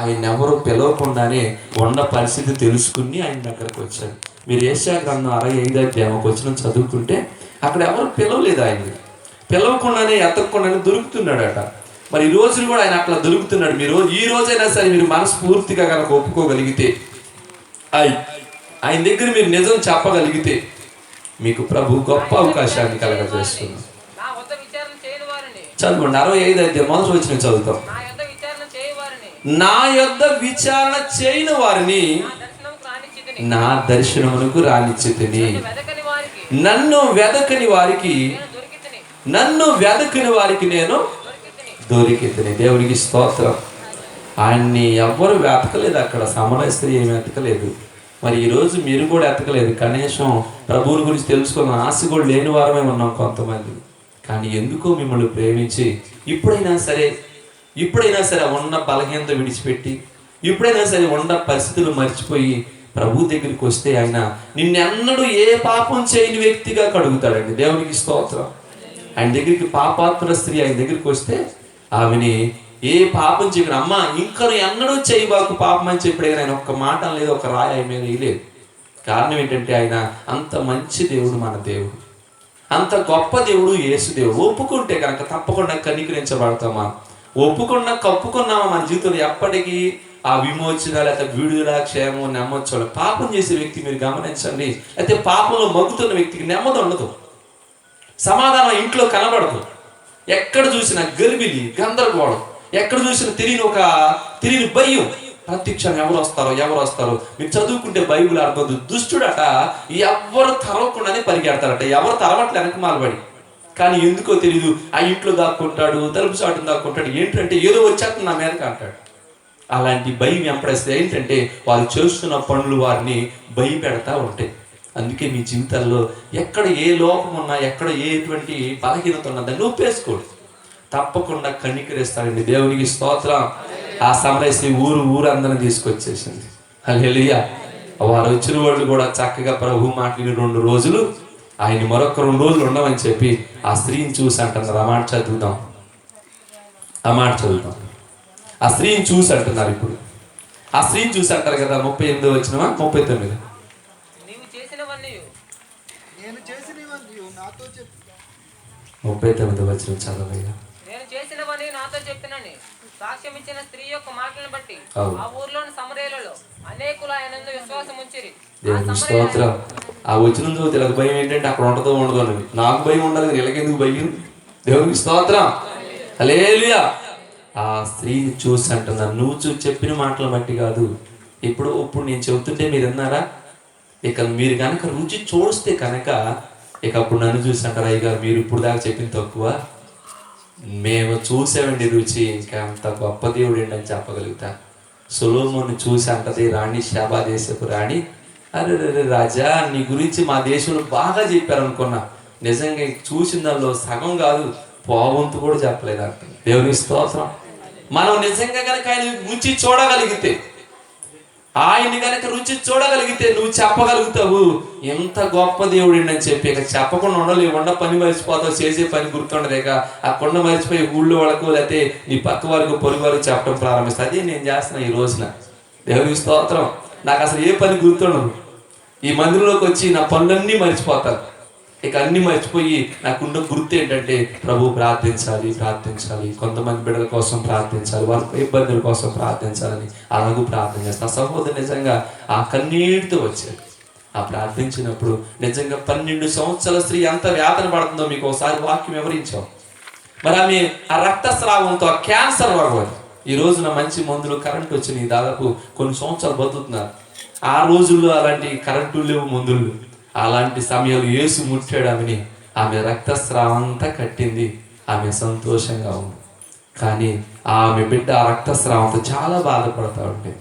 ఆయన ఎవరు పిలవకుండానే ఉన్న పరిస్థితి తెలుసుకుని ఆయన దగ్గరకు వచ్చాడు. మీరు యెషయా గ్రంథం 65వ అధ్యాయంకి వచ్చిన చదువుకుంటే అక్కడ ఎవరు పిలవలేదు, ఆయన్ని పిలవకుండానే ఎతకకుండానే దొరుకుతున్నాడట. మరి ఈ రోజులు కూడా ఆయన అట్లా దొరుకుతున్నాడు. మీరు ఈ రోజైనా సరే మీరు మనస్ఫూర్తిగా కనుక ఒప్పుకోగలిగితే, ఆయన దగ్గర మీరు నిజం చెప్పగలిగితే మీకు ప్రభు గొప్ప అవకాశాన్ని కలగజేస్తున్నారు. చదవండి 65వ అధ్యాయం మొదటి వచనం చదువుతాం. నా యొద్ద విచారణ చేయని వారిని నా దర్శనమునకు రానిచ్చితిని. నన్ను వెదకని వారికి నేను దొరికితిని. దేవునికి స్తోత్రం. ఆయన్ని ఎవ్వరు వెతకలేదు, అక్కడ సమరయ స్త్రీ ఏమి వెతకలేదు. మరి ఈరోజు మీరు కూడా ఎతకలేదు. కనీసం ప్రభువుని గురించి తెలుసుకున్న ఆశ కూడా లేని వారమే ఉన్నాం కొంతమంది. కానీ ఎందుకో మిమ్మల్ని ప్రేమించి ఇప్పుడైనా సరే ఉన్న బలహీనత విడిచిపెట్టి, ఇప్పుడైనా సరే ఉన్న పరిస్థితులు మర్చిపోయి ప్రభు దగ్గరికి వస్తే ఆయన నిన్నెన్నడూ ఏ పాపం చేయని వ్యక్తిగా కడుగుతాడండి. దేవునికి స్తోత్రం. ఆయన దగ్గరికి పాపాత్మ స్త్రీ ఆయన దగ్గరికి వస్తే ఆమెని ఏ పాపం చేయను, అమ్మ ఇంకా ఎన్నడూ చేయబాకు పాపం అని చెప్పాడు. ఆయన ఒక్క మాట లేదు, ఒక రాయి ఆయన మీద వేయలేదు. కారణం ఏంటంటే ఆయన అంత మంచి దేవుడు, మన దేవుడు అంత గొప్ప దేవుడు, యేసు దేవుడు. ఒప్పుకుంటే కనుక తప్పకుండా కనికరించబడతామా, కప్పుకున్నామా మన జీవితంలో ఎప్పటికీ ఆ విమోచన లేకపోతే విడుదల క్షేమం నెమ్మది. పాపం చేసే వ్యక్తి మీరు గమనించండి, అయితే పాపంలో మగ్గుతున్న వ్యక్తికి నెమ్మది ఉండదు, సమాధానం ఇంట్లో కనబడదు. ఎక్కడ చూసినా గర్భిలి, గందరగోళం, ఎక్కడ చూసినా తెలియని భయం. ప్రతి క్షణం ఎవరు వస్తారో. మీరు చదువుకుంటే బైబిల్ అర్థం, దుష్టుడట ఎవరు తరవకుండానే పరిగెడతారట, ఎవరు తరవట్లే వెనక మాలబడి. కానీ ఎందుకో తెలీదు ఆ ఇంట్లో దాక్కుంటాడు, తలుపు చాటును దాక్కుంటాడు. ఏంటంటే ఏదో వచ్చేస్తుంది నా మీదకి అంటాడు. అలాంటి భయం ఎంపడేస్తే ఏంటంటే వాళ్ళు చేస్తున్న పనులు వారిని భయపెడతా ఉంటాయి. అందుకే మీ జీవితాల్లో ఎక్కడ ఏ లోపం ఉన్నా, ఎక్కడ ఎటువంటి బలహీనత ఉన్నా దాన్ని ఒప్పేసుకోండి, తప్పకుండా కనికరిస్తాడండి. దేవునికి స్తోత్రం. ఆ సమరయ ఊరు అందరిని తీసుకొచ్చేసింది. హల్లెలూయా. వారు వచ్చిన వాళ్ళు కూడా చక్కగా ప్రభు మాట్లాడిన 2 రోజులు ఆయన మరొక 2 రోజులు ఉండమని చెప్పి ఆ స్త్రీని చూసి అంటున్నారు. ఆ మాట చదువుదాం. ఆ స్త్రీని చూసి అంటున్నారు. ఇప్పుడు ఆ స్త్రీని చూసి అంటారు కదా, 38వ వచనమా 39? 39వ వచనం చదవగా, నేను చేసినవని నాతో చెప్పినని సాక్ష్యం ఇచ్చిన స్త్రీ యొక్క మాటలను బట్టి ఆ ఊర్లోని సమరయులలో అనేకులు ఆయనందు విశ్వాసం ఉంచిరి. దేవుని స్తోత్రం. ఆ వచనం చదివితే నాకు భయం ఏంటంటే అక్కడ ఉండదో అని. నాకు భయం ఉండాలి, వీళ్ళకెందుకు భయం? దేవునికి స్తోత్రం. హల్లెలూయా. ఆ స్త్రీని చూసి అంటున్నారు, నువ్వు చెప్పిన మాటలు బట్టి కాదు, ఇప్పుడు నేను చెబుతుంటే మీరు విన్నారా? ఇక మీరు కనుక రుచి చూస్తే కనుక ఇక అప్పుడు నన్ను చూసి అంటారు, అయ్యగారు మీరు ఇప్పుడు దాకా చెప్పింది తక్కువ, మేము చూసామండి రుచి, ఇంకా అంత గొప్ప దేవుడు ఏంటని చెప్పగలుగుతా. సొలొమోను చూసి అంటది రాణి, షాబా దేశపు రాణి, అరే రాజా నీ గురించి మా దేశంలో బాగా చెప్పారు అనుకున్నా, నిజంగా చూసిన దానిలో సగం కాదు పావంతు కూడా చెప్పలేదు అంట. దేవుని స్తోత్రం. మనం నిజంగా కనుక ఆయన రుచి చూడగలిగితే, ఆయన్ని కనుక రుచి చూడగలిగితే నువ్వు చెప్పగలుగుతావు ఎంత గొప్ప దేవుడు అని చెప్పి. ఇక చెప్పకుండా ఉండలేవు, ఉన్న పని మర్చిపోతావు, చేసే పని గుర్తుండదు. ఇక ఆ కొండ మర్చిపోయి ఊళ్ళో వాళ్ళకు లేకపోతే నీ పక్క వారికి పొరుగు వారికి చెప్పడం ప్రారంభిస్తా. అదే నేను చేస్తున్నా ఈ రోజున. దేవుని స్తోత్రం. నాకు అసలు ఏ పని గుర్తుండదు. ఈ మందిరంలోకి వచ్చి నా పనులన్నీ మర్చిపోతాను. ఇక అన్ని మర్చిపోయి నాకున్న గుర్తు ఏంటంటే ప్రభు ప్రార్థించాలి, కొంతమంది బిడ్డల కోసం ప్రార్థించాలి, వాళ్ళ ఇబ్బందుల కోసం ప్రార్థించాలని అలాగూ ప్రార్థన చేస్తాను. సహోదరు నిజంగా ఆ కన్నీటితో వచ్చారు. ఆ ప్రార్థించినప్పుడు నిజంగా 12 సంవత్సరాల స్త్రీ ఎంత వేదన పడుతుందో మీకు ఒకసారి వాక్యం వివరించాం. మరి ఆమె ఆ రక్తస్రావంతో ఆ క్యాన్సర్ రోగం. ఈ రోజున మంచి మందులు, కరెంట్ వచ్చినాయి, దాదాపు కొన్ని సంవత్సరాలు బతుకుతున్నారు. ఆ రోజుల్లో అలాంటి కరెంటు లేవు, మందులు. అలాంటి సమయంలో యేసు ముట్టాడు ఆమెని. ఆమె రక్తస్రావం అంతా కట్టింది. ఆమె సంతోషంగా ఉంది. కానీ ఆమె బిడ్డ ఆ రక్తస్రావంతో చాలా బాధపడతా ఉంటే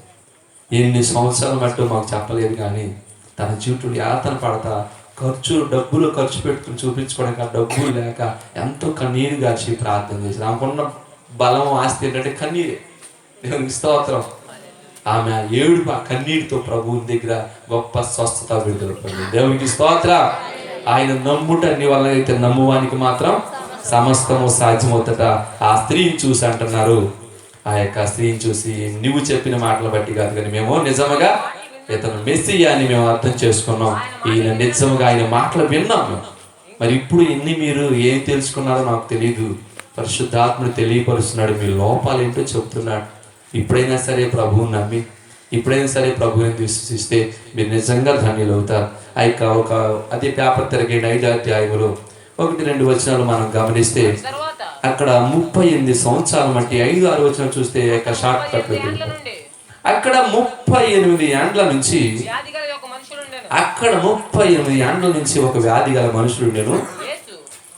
ఎన్ని సంవత్సరాలు మట్టు మాకు చెప్పలేదు. కానీ తన జీవితంలో యాతన పడతా డబ్బులు ఖర్చు పెట్టుకుని చూపించుకోవడానికి ఆ డబ్బులు లేక ఎంతో కన్నీరు గాచి ప్రార్థన చేసి, ఆమెకున్న బలం ఆస్తి ఏంటంటే కన్నీరే. దేవునికి స్తోత్రం. ఆమె ఏడుపు ఆ కన్నీటితో ప్రభువుని దగ్గర గొప్ప స్వస్థత విడుదల పొందింది. దేవునికి స్తోత్రం. ఆయన నమ్ముట నీ వల్ల అయితే నమ్మువానికి మాత్రం సమస్తము సాధ్యమవుతట. ఆ స్త్రీని చూసి అంటున్నారు, ఆ యొక్క స్త్రీని చూసి నువ్వు చెప్పిన మాటలు బట్టి కాదు కానీ మేము నిజముగా ఇతను మెస్సియా అని మేము అర్థం చేసుకున్నాం, ఈయన నిజముగా ఆయన మాటలు విన్నాం మేము. మరి ఇప్పుడు ఎన్ని మీరు ఏం తెలుసుకున్నారో నాకు తెలియదు, పరిశుద్ధాత్ముడు తెలియపరుస్తున్నాడు, మీ లోపాలు ఏంటో చెప్తున్నాడు. ఇప్పుడైనా సరే ప్రభువుని నమ్మి, ఇప్పుడైనా సరే ప్రభువుని విశ్వసిస్తే మీరు నిజంగా ధన్యులు అవుతారు. ఒక అదే పేపర్ తిరగండి 5వ అధ్యాయంలో 1-2 వచనాలు మనం గమనిస్తే అక్కడ 38 సంవత్సరాల మట్టి 5-6 వచనాలు చూస్తే షార్ట్ కట్ అక్కడ 38 ఏండ్ల నుంచి అక్కడ 38 ఏండ్ల నుంచి ఒక వ్యాధి గల మనుషుడు ఉండేను.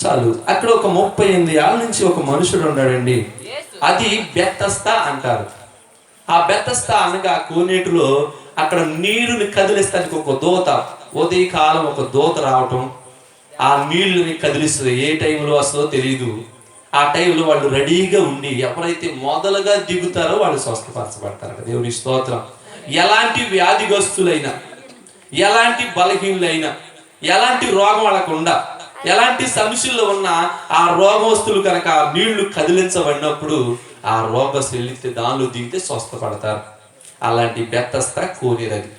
చాలు, అక్కడ ఒక 38 ఏళ్ళ నుంచి ఒక మనుషుడు ఉన్నాడండి. అది బెతస్దా అంటారు. ఆ బెతస్దా అనగా కోనేటిలో అక్కడ నీరుని కదిలిస్తానికి ఒక దూత, ఉదయకాలం ఒక దూత రావటం, ఆ నీళ్ళని కదిలిస్తుంది. ఏ టైంలో వస్తుందో తెలియదు. ఆ టైంలో వాళ్ళు రెడీగా ఉండి ఎవరైతే మొదలుగా దిగుతారో వాళ్ళు స్వస్థపరచబడతారు. దేవుని స్తోత్రం. ఎలాంటి వ్యాధిగ్రస్తులైనా, ఎలాంటి బలహీనులైనా, ఎలాంటి రోగం వాళ్ళకుండా, ఎలాంటి సమస్యల్లో ఉన్న ఆ రోగవస్తులు కనుక ఆ నీళ్లు కదిలించబడినప్పుడు ఆ రోగస్తులు వెళ్తే దానిలో దిగితే స్వస్థపడతారు. అలాంటి బెతస్దా కోనేరది.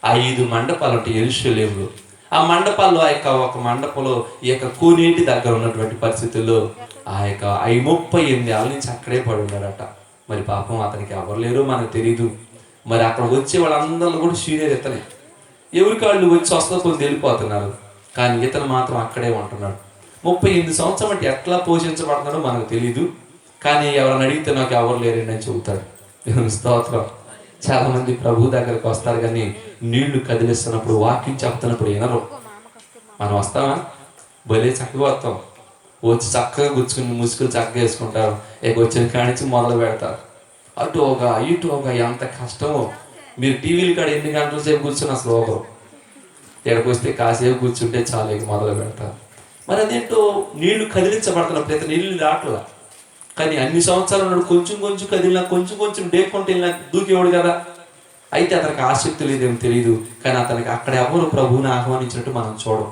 5 మండపాలు ఉంటాయి యెరూషలేములో. ఆ మండపాల్లో ఒక మండపంలో ఈ యొక్క కోనేటి దగ్గర ఉన్నటువంటి పరిస్థితుల్లో ఆ యొక్క 38 ఏళ్ళ నుంచి అక్కడే పడి ఉన్నాడట. మరి పాపం అతనికి ఎవరు లేరో మనకు తెలీదు. మరి అక్కడ వచ్చే వాళ్ళందరూ కూడా సీనియర్ ఇతనే, ఎవరికి వాళ్ళు వచ్చి స్వస్థతలు వెళ్ళిపోతున్నారు, కానీ ఇతను మాత్రం అక్కడే ఉంటున్నాడు. 38 సంవత్సరం అంటే ఎట్లా పోషించబడుతున్నాడో మనకు తెలీదు. కానీ ఎవరైనా అడిగితే నాకు ఎవరు లేరండి అని చెబుతాడు. స్తోత్రం. చాలా మంది ప్రభు దగ్గరకు వస్తారు కానీ నీళ్లు కదిలిస్తున్నప్పుడు, వాక్యం చెప్తున్నప్పుడు వినరు. మనం వస్తామా? భలే చక్కగా వస్తాం, వచ్చి చక్కగా గుచ్చుకుని ముసుగులు చక్కగా వేసుకుంటారు. వచ్చిన కానించి మొదలు పెడతారు. అటుగా ఇటుగా ఎంత కష్టమో. మీరు టీవీలు కాడ ఎన్ని గంటల సేపు కూర్చుని అసలు ఒకరు ఎక్కడికి వస్తే కాసేపు కూర్చుంటే చాలా మొదలు పెడతారు. మరి అదేంటో నీళ్లు కదిలించబడుతున్నప్పుడు అయితే నీళ్ళు రావట్లా. కానీ అన్ని సంవత్సరాలు ఉన్నాడు, కొంచెం కొంచెం కదిలినా, కొంచెం కొంచెం డేక్కుంటే వెళ్ళినా దూకేవాడు కదా. అయితే అతనికి ఆసక్తి లేదేమో తెలియదు. కానీ అతనికి అక్కడ ఎవరు ప్రభువుని ఆహ్వానించినట్టు మనం చూడం.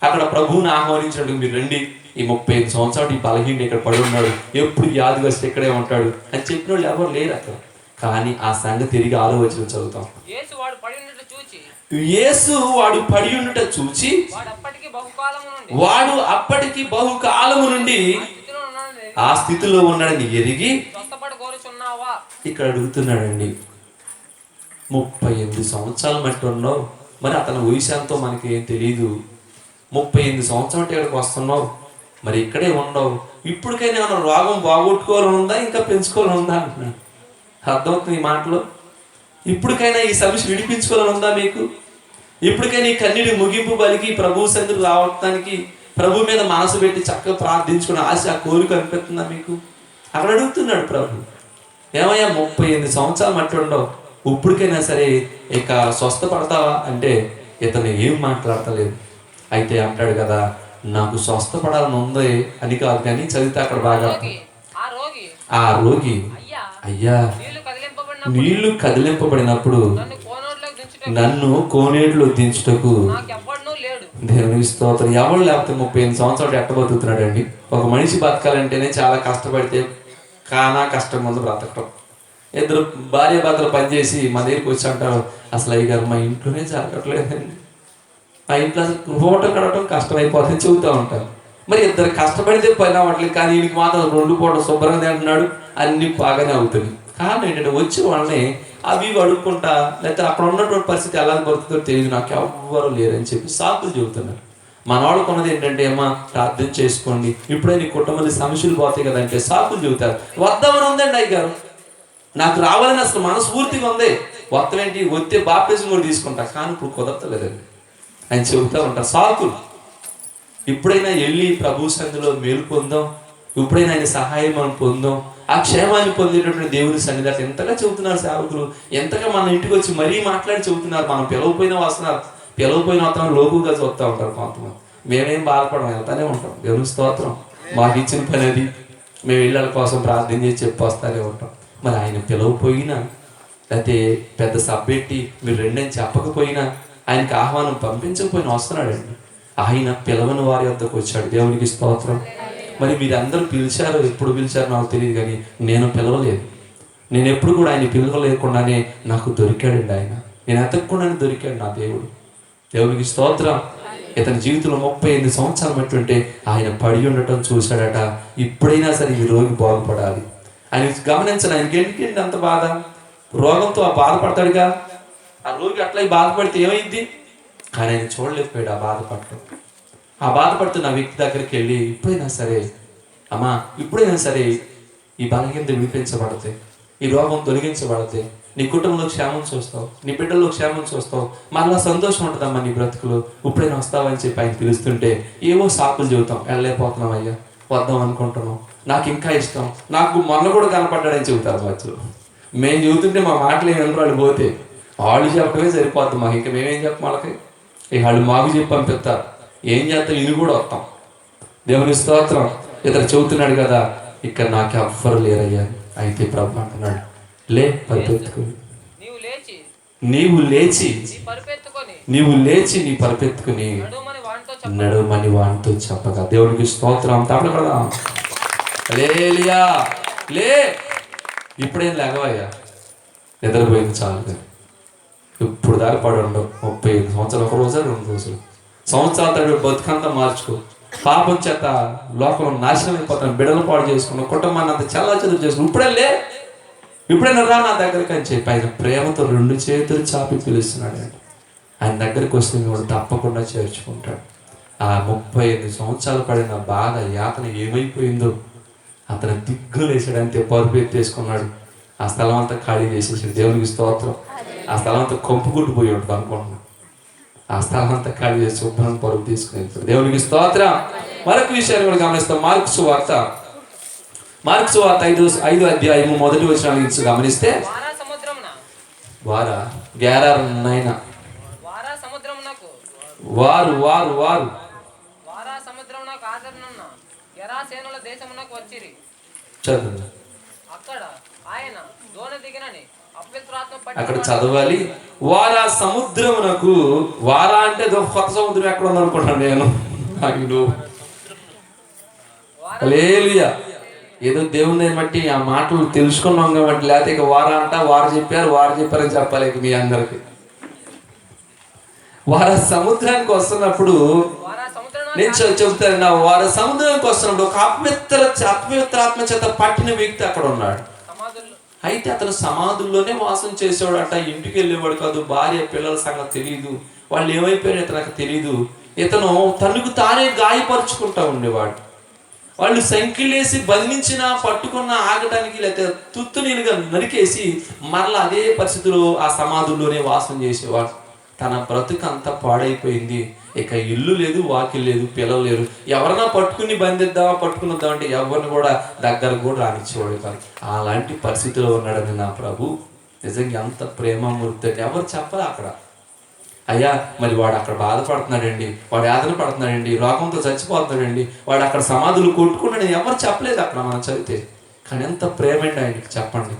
అక్కడ ప్రభువుని ఆహ్వానించినట్టు మీరు రండి, ఈ 35 సంవత్సరాలు ఈ బలహీన ఇక్కడ పడి ఉన్నాడు, ఎప్పుడు వ్యాధి వస్తే ఇక్కడే ఉంటాడు అని చెప్పిన వాళ్ళు ఎవరు లేరు అక్కడ. కానీ ఆ సంగతి తిరిగి ఆలోచన చదువుతాం. యేసు వాడు పడి ఉండుట చూచి వాడు అప్పటికి బహుకాలము నుండి ఆ స్థితిలో ఉన్నాడని ఎరిగి ఇక్కడ అడుగుతున్నాడండి. 38 సంవత్సరాలు మట్టి ఉన్నావు, మరి అతని వయసు ఎంతో మనకి ఏం తెలియదు. 38 సంవత్సరాలు అంటే ఇక్కడికి వస్తున్నావు, మరి ఇక్కడే ఉండవు. ఇప్పటికైనా ఏమైనా రోగం బాగొట్టుకోవాలని ఉందా, ఇంకా పెంచుకోవాలని ఉందా అంటున్నాను. అర్థమవుతుంది ఈ మాటలో. ఇప్పటికైనా ఈ సమస్య విడిపించుకోవాలని ఉందా మీకు? ఇప్పటికైనా ఈ కన్నీటి ముగింపు పలికి ప్రభు సన్నిధికి రావడానికి, ప్రభు మీద మనసు పెట్టి చక్కగా ప్రార్థించుకునే ఆశ, కోరిక అనిపిస్తుందా మీకు? అక్కడ అడుగుతున్నాడు ప్రభు, ఏమయ్యా 38 సంవత్సరాలు మట్టి ఉండవు, ఇప్పటికైనా సరే ఇక స్వస్థపడతావా అంటే ఇతను ఏం మాట్లాడతలేదు. అయితే అంటాడు కదా, నాకు స్వస్థపడాలని ఉంది అని కాదు, కానీ చదివితే అక్కడ బాగా ఆ రోగి అయ్యా నీళ్లు కదిలింపబడినప్పుడు నన్ను కోనేటిలో దించుటకు దేవునికి స్తోత్రం. ఎవరు లేకపోతే 38 సంవత్సరాలు ఎట్ట బతుకుతున్నాడు అండి. ఒక మనిషి బతకాలంటేనే చాలా కష్టపడితే కానా కష్టం ముందు బ్రతకటం. ఇద్దరు భార్య భర్తలు పనిచేసి మా దగ్గరికి వచ్చి అంటారు, అసలు అయ్యగారు మా ఇంట్లోనే జరగట్లేదండి, ఆ ఇంట్లో అసలు హోటల్ కడటం కష్టమైపోతుందని చెబుతూ ఉంటారు. మరి ఇద్దరు కష్టపడితే పని అవ్వట్లేదు, కానీ వీడికి మాత్రం 2 పూటలు శుభ్రంగా తింటున్నాడు, అన్ని బాగానే అవుతుంది. కారణం ఏంటంటే వచ్చి వాళ్ళని అవి అడుక్కుంటా, లేకపోతే అక్కడ ఉన్నటువంటి పరిస్థితి ఎలా బతుకుతో తెలియదు, నాకు ఎవ్వరు లేరని చెప్పి సాకులు చెబుతున్నారు. మన వాళ్ళకు ఉన్నది ఏంటంటే, ఏమా ప్రార్థన చేసుకోండి, ఇప్పుడే నీ కుటుంబంలో సమస్యలు పోతాయి కదా అంటే సాకులు చెబుతారు. వద్దామని ఉందండి అయ్యారు, నాకు రావాలని అసలు మనస్ఫూర్తిగా ఉంది, వత్తమేంటి వస్తే బాప్టిజం కూడా తీసుకుంటా, కానీ ఇప్పుడు కుదరతలేదండి అని చెబుతూ ఉంటారు సాకులు. ఇప్పుడైనా వెళ్ళి ప్రభు సన్నిధిలో మేలు పొందాం, ఇప్పుడైనా ఆయన సహాయం మనం పొందాం, ఆ క్షేమాన్ని పొందేటటువంటి దేవుని సన్నిధి అట్లా ఎంతగా చెబుతున్నారు సేవకులు, ఎంతగా మన ఇంటికి వచ్చి మరీ మాట్లాడి చెబుతున్నారు. మనం పిలవపోయినా వస్తున్నారు, పిలవపోయిన వస్తాం లోకుగా చూస్తూ ఉంటారు కొంతమంది. మేమేం బాధపడం, వెళ్తానే ఉంటాం. దేవుని స్తోత్రం. మాకు ఇచ్చిన పని అది, మేము ఇళ్ళ కోసం ప్రార్థన చేసి చెప్పి వస్తానే ఉంటాం. మరి ఆయన పిలవపోయినా, లేకపోతే పెద్ద సబ్బెట్టి మీరు రెండని చెప్పకపోయినా, ఆయనకి ఆహ్వానం పంపించకపోయినా వస్తున్నాడండి. ఆయన పిలవని వారి వద్దకు వచ్చాడు. దేవునికి స్తోత్రం. మరి మీరు అందరూ పిలిచారో ఎప్పుడు పిలిచారో నాకు తెలియదు, కానీ నేను పిలవలేదు. నేను ఎప్పుడు కూడా ఆయన పిలవలేకుండానే నాకు దొరికాడండి ఆయన. నేను ఎతకకుండానే దొరికాడు నా దేవుడు. దేవునికి స్తోత్రం. ఇతని జీవితంలో 38 సంవత్సరాలు బట్టి ఆయన పడి ఉండటం చూశాడట. ఇప్పుడైనా సరే ఈ రోగి బాగుపడాలి ఆయన గమనించను. ఆయనకి ఎందుకండి అంత బాధ? రోగంతో ఆ బాధపడతాడుగా. ఆ రోగి అట్లా బాధపడితే ఏమైంది? కానీ ఆయన చూడలేకపోయాడు ఆ బాధపడటం. ఆ బాధపడుతున్న వ్యక్తి దగ్గరికి వెళ్ళి, ఇప్పుడైనా సరే అమ్మా, ఇప్పుడైనా సరే ఈ బలహీనత విడిపించబడితే, ఈ రోగం తొలగించబడితే నీ కుటుంబంలో క్షేమం చూస్తావు, నీ బిడ్డల్లో క్షేమం చూస్తావు, మరలా సంతోషం ఉంటుందమ్మా నీ బ్రతుకులు, ఇప్పుడైనా వస్తావని చెప్పి ఆయన పిలుస్తుంటే ఏవో సాకులు చెబుతాం. వెళ్ళలేకపోతున్నాం అయ్యా, వద్దాం అనుకుంటున్నాం, నాకు ఇంకా ఇష్టం, నాకు మొన్న కూడా కనపడ్డాడని చెబుతారు మధ్యలో. మేము చెబుతుంటే మా మాటలు ఏమి వాళ్ళు పోతే వాళ్ళు చెప్పడమే సరిపోద్ది మాకు. ఇంకా మేమేం చెప్పం వాళ్ళకి? వాళ్ళు మాకు చెప్పి పంపిస్తారు. ఏం చేస్తాం? ఇది కూడా వస్తాం. దేవుని స్తోత్రం. ఇతను చెబుతున్నాడు కదా, ఇక్కడ నాకు ఎవ్వరు లేరయ్యా. అయితే ప్రభు అంటున్నాడు, లే, పరిపెత్తుకుని నీవు లేచి నీ పరిపెత్తుకుని నడుమని వానితో చెప్పగా. దేవునికి స్తోత్రం. తప్పకుండా హల్లెలూయా. లే, ఇప్పుడేం లేగవయ్యా, నిద్రపోయింది చాలు. కానీ ఇప్పుడు దాకా పడి ఉండవు. 35 సంవత్సరాలు, ఒక రోజు 2 రోజులు, సంవత్సరాల తడి బతుకంతా మార్చుకో. పాపం చేత లోకంలో నాశనం అయిపోతాను, బిడ్డలు పాడు చేసుకున్నావు, కుటుంబాన్ని అంత చల్లా చెదురు చేసుకున్నావు. ఇప్పుడైనా రా నా దగ్గరికి అని చెప్పి ఆయన ప్రేమతో 2 చేతులు చాపి పిలుస్తున్నాడు అండి. ఆయన దగ్గరికి వస్తే కూడా తప్పకుండా చేర్చుకుంటాడు. ఆ 38 సంవత్సరాలు పడిన బాధ, యాతన ఏమైపోయిందో అతను దిగ్గులేసాడంతే. పరుపు ఎత్తేసుకున్నాడు. ఆ స్థలం అంతా ఖాళీ చేసేసాడు. దేవునికి స్తోత్రం. ఆ స్థలం అంతా కొంపుకుంటుపోయి ఉంటుంది అనుకుంటున్నాను. ఆ స్థలం అంతా ఖాళీ చేసి శుభ్రం పరుపు తీసుకుని వెళ్తాడు. దేవునికి స్తోత్రం. మరొక విషయాన్ని కూడా గమనిస్తాం. మార్కు సువార్త 5వ అధ్యాయము 1వ వచనాన్ని గమనిస్తే, అక్కడ చదవాలి. వారా సముద్రమునకు, వారా అంటే కొత్త సముద్రం ఎక్కడ ఉందనుకుంటాను నేను. హల్లెలూయా. ఏదో దేవుని బట్టి ఆ మాటలు తెలుసుకున్నాం కాబట్టి, లేకపోతే ఇక వారు చెప్పారని చెప్పాలి ఇక మీ అందరికి. వారు సముద్రానికి వస్తున్నప్పుడు నేను చెబుతాను, వారు సముద్రానికి వస్తున్నప్పుడు ఒక అపవిత్ర ఆత్మ చేత పట్టిన వ్యక్తి అక్కడ ఉన్నాడు. అయితే అతను సమాధుల్లోనే వాసం చేసేవాడట. ఇంటికి వెళ్ళేవాడు కాదు. భార్య పిల్లల సంగతి తెలియదు. వాళ్ళు ఏమైపోయారు ఇతనికి తెలియదు. ఇతను తనకు తానే గాయపరుచుకుంటా ఉండేవాడు. వాళ్ళు సంఖ్యలేసి బంధించినా, పట్టుకున్నా ఆగటానికి, లేకపోతే తుత్తునీలుగా నరికేసి మరలా అదే పరిస్థితిలో ఆ సమాధుల్లోనే వాసం చేసేవాడు. తన బ్రతుకు అంతా పాడైపోయింది. ఇక ఇల్లు లేదు, వాకిల్ లేదు, పిల్లలు లేరు. ఎవరన్నా పట్టుకుని పట్టుకునిద్దాం అంటే ఎవరిని కూడా దగ్గర కూడా రానిచ్చేవాడు కాదు. అలాంటి పరిస్థితిలో ఉన్నాడని నా ప్రభు. నిజంగా ఎంత ప్రేమమూర్తి అంటే ఎవరు చెప్పాలి అక్కడ. అయ్యా, మరి వాడు అక్కడ బాధపడుతున్నాడండి, వాడు యాతన పడుతున్నాడండి, రోగంతో చచ్చిపోతున్నాడండి, వాడు అక్కడ సమాధులు కొట్టుకున్నాడు, ఎవరు చెప్పలేదు అక్కడ మనం చదివితే. కానీ ఎంత ప్రేమ అండి ఆయనకి, చెప్పండి